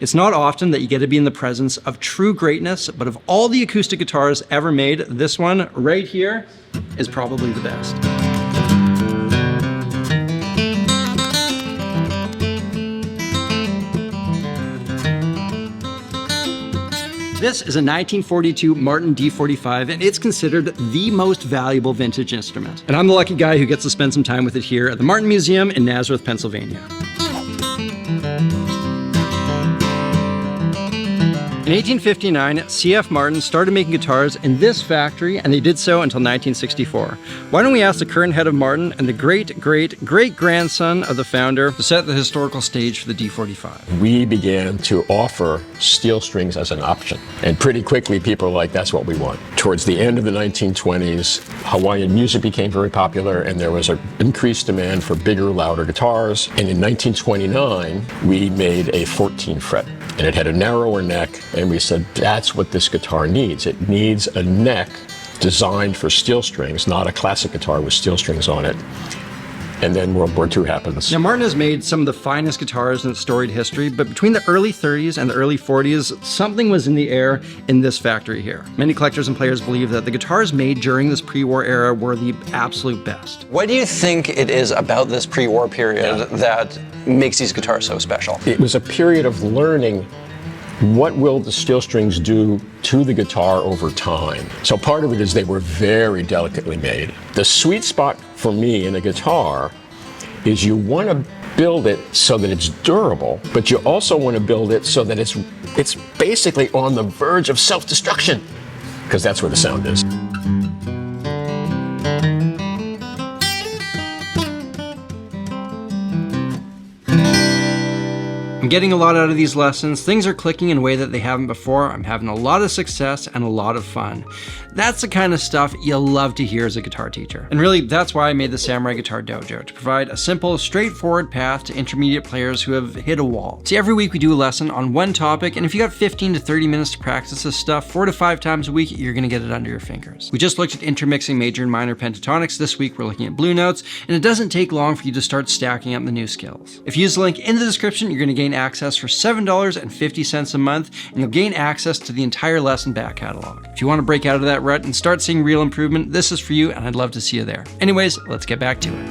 It's not often that you get to be in the presence of true greatness, but of all the acoustic guitars ever made, this one right here is probably the best. This is a 1942 Martin D45, and it's considered the most valuable vintage instrument. And I'm the lucky guy who gets to spend some time with it here at the Martin Museum in Nazareth, Pennsylvania. In 1859, C.F. Martin started making guitars in this factory, and they did so until 1964. Why don't we ask the current head of Martin and the great-great-great-grandson of the founder to set the historical stage for the D45. We began to offer steel strings as an option, and pretty quickly people were like, that's what we want. Towards the end of the 1920s, Hawaiian music became very popular, and there was an increased demand for bigger, louder guitars. And in 1929, we made a 14 fret. And it had a narrower neck, and we said, that's what this guitar needs. It needs a neck designed for steel strings, not a classic guitar with steel strings on it. And then World War II happens. Now, Martin has made some of the finest guitars in its storied history, but between the early 30s and the early 40s, something was in the air in this factory here. Many collectors and players believe that the guitars made during this pre-war era were the absolute best. What do you think it is about this pre-war period that makes these guitars so special? It was a period of learning what will the steel strings do to the guitar over time. So part of it is they were very delicately made. The sweet spot for me in a guitar is you want to build it so that it's durable, but you also want to build it so that it's basically on the verge of self-destruction, because that's where the sound is. I'm getting a lot out of these lessons. Things are clicking in a way that they haven't before. I'm having a lot of success and a lot of fun. That's the kind of stuff you'll love to hear as a guitar teacher. And really, that's why I made the Samurai Guitar Dojo, to provide a simple, straightforward path to intermediate players who have hit a wall. See, every week we do a lesson on one topic, and if you got 15 to 30 minutes to practice this stuff 4 to 5 times a week, you're gonna get it under your fingers. We just looked at intermixing major and minor pentatonics. This week we're looking at blue notes, and it doesn't take long for you to start stacking up the new skills. If you use the link in the description, you're gonna gain access for $7.50 a month, and you'll gain access to the entire lesson back catalog. If you want to break out of that rut and start seeing real improvement, this is for you, and I'd love to see you there. Anyways, let's get back to it.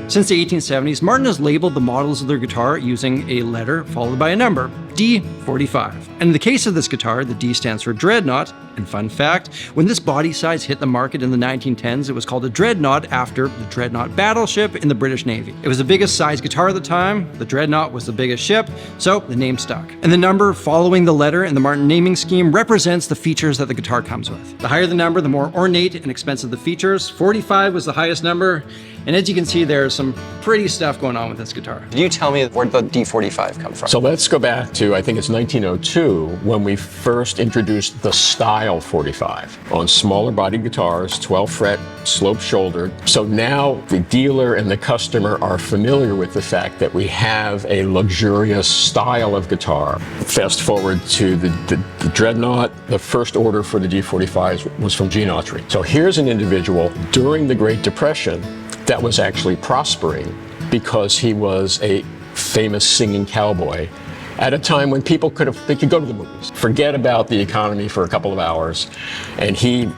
Since the 1870s, Martin has labeled the models of their guitar using a letter followed by a number, D45. And in the case of this guitar, the D stands for Dreadnought. And fun fact, when this body size hit the market in the 1910s, it was called a Dreadnought after the Dreadnought battleship in the British Navy. It was the biggest size guitar at the time, the Dreadnought was the biggest ship, so the name stuck. And the number following the letter in the Martin naming scheme represents the features that the guitar comes with. The higher the number, the more ornate and expensive the features. 45 was the highest number, and as you can see, there's some pretty stuff going on with this guitar. Can you tell me where the D45 come from? So let's go back to, I think it's 1902, when we first introduced the Style 45 on smaller body guitars, 12 fret, slope shouldered. So now the dealer and the customer are familiar with the fact that we have a luxurious style of guitar. Fast forward to the Dreadnought, the first order for the D45s was from Gene Autry. So here's an individual during the Great Depression that was actually prospering because he was a famous singing cowboy at a time when people they could go to the movies, forget about the economy for a couple of hours. And he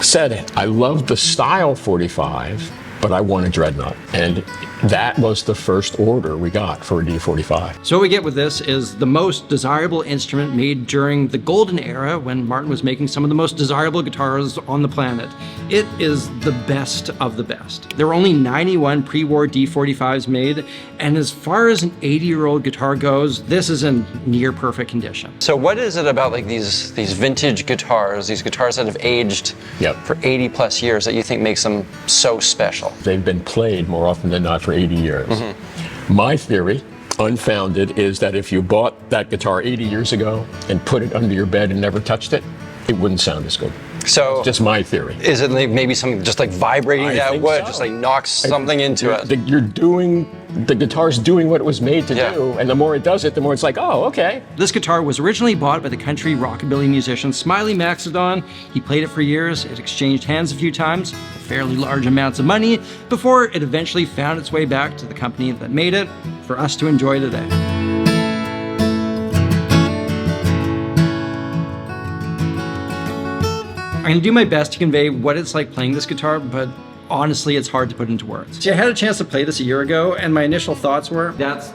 said, I love the Style 45, but I want a Dreadnought. And that was the first order we got for a D45. So what we get with this is the most desirable instrument made during the golden era when Martin was making some of the most desirable guitars on the planet. It is the best of the best. There were only 91 pre-war D45s made, and as far as an 80-year-old guitar goes, this is in near perfect condition. So what is it about like these vintage guitars, these guitars that have aged for 80 plus years that you think makes them so special? They've been played more often than not for 80 years. My theory, unfounded, is that if you bought that guitar 80 years ago and put it under your bed and never touched it, it wouldn't sound as good. So it's just my theory. Is it like maybe something just like vibrating that wood, just like knocks something into it? The guitar's doing what it was made to do, and the more it does it, the more it's like, oh, okay. This guitar was originally bought by the country rockabilly musician Smiley Maxedon. He played it for years. It exchanged hands a few times, fairly large amounts of money, before it eventually found its way back to the company that made it for us to enjoy today. I'm gonna do my best to convey what it's like playing this guitar, but honestly, it's hard to put into words. See, I had a chance to play this a year ago, and my initial thoughts were, that's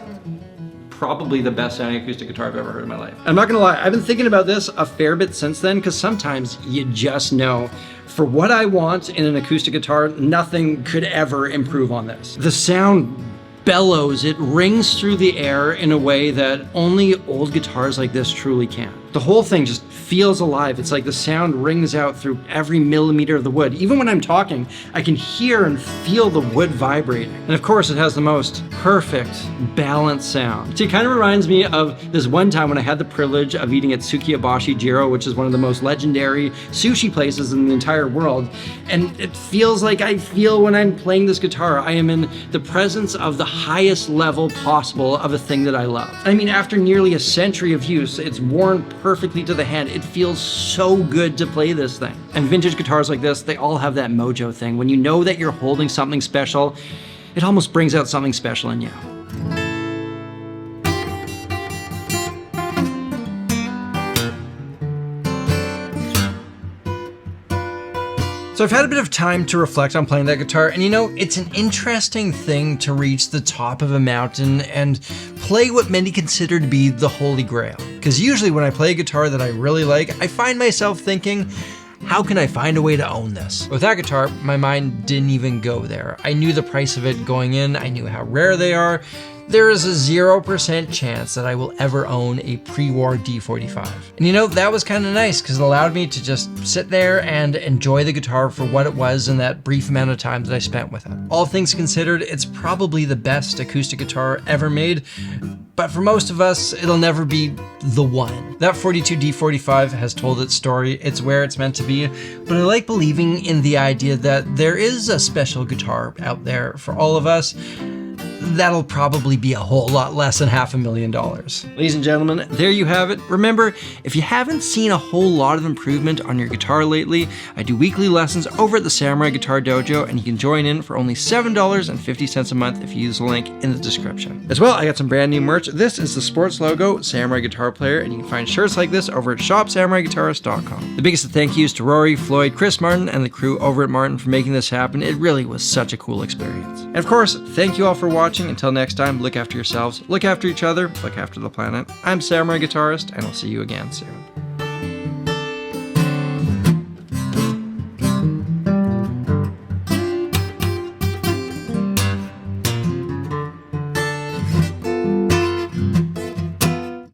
probably the best sounding acoustic guitar I've ever heard in my life. I'm not gonna lie, I've been thinking about this a fair bit since then, because sometimes you just know, for what I want in an acoustic guitar, nothing could ever improve on this. The sound bellows, it rings through the air in a way that only old guitars like this truly can. The whole thing just feels alive. It's like the sound rings out through every millimeter of the wood. Even when I'm talking, I can hear and feel the wood vibrating. And of course, it has the most perfect, balanced sound. See, it kind of reminds me of this one time when I had the privilege of eating at Sukiyabashi Jiro, which is one of the most legendary sushi places in the entire world. And it feels like I feel when I'm playing this guitar, I am in the presence of the highest level possible of a thing that I love. I mean, after nearly a century of use, it's worn perfectly to the hand. It feels so good to play this thing. And vintage guitars like this, they all have that mojo thing. When you know that you're holding something special, it almost brings out something special in you. So I've had a bit of time to reflect on playing that guitar, and you know, it's an interesting thing to reach the top of a mountain and play what many consider to be the holy grail. Because usually when I play a guitar that I really like, I find myself thinking, how can I find a way to own this? With that guitar, my mind didn't even go there. I knew the price of it going in, I knew how rare they are. There is a 0% chance that I will ever own a pre-war D45. And you know, that was kind of nice because it allowed me to just sit there and enjoy the guitar for what it was in that brief amount of time that I spent with it. All things considered, it's probably the best acoustic guitar ever made, but for most of us, it'll never be the one. That 42 D45 has told its story, it's where it's meant to be, but I like believing in the idea that there is a special guitar out there for all of us. That'll probably be a whole lot less than $500,000. Ladies and gentlemen, there you have it. Remember, if you haven't seen a whole lot of improvement on your guitar lately, I do weekly lessons over at the Samurai Guitar Dojo, and you can join in for only $7.50 a month if you use the link in the description. As well, I got some brand new merch. This is the sports logo Samurai Guitar Player, and you can find shirts like this over at shopsamuraiguitarist.com. The biggest of thank yous to Rory, Floyd, Chris Martin, and the crew over at Martin for making this happen. It really was such a cool experience. And of course, thank you all for watching. Until next time, look after yourselves, look after each other, look after the planet. I'm Samurai Guitarist, and I'll see you again soon.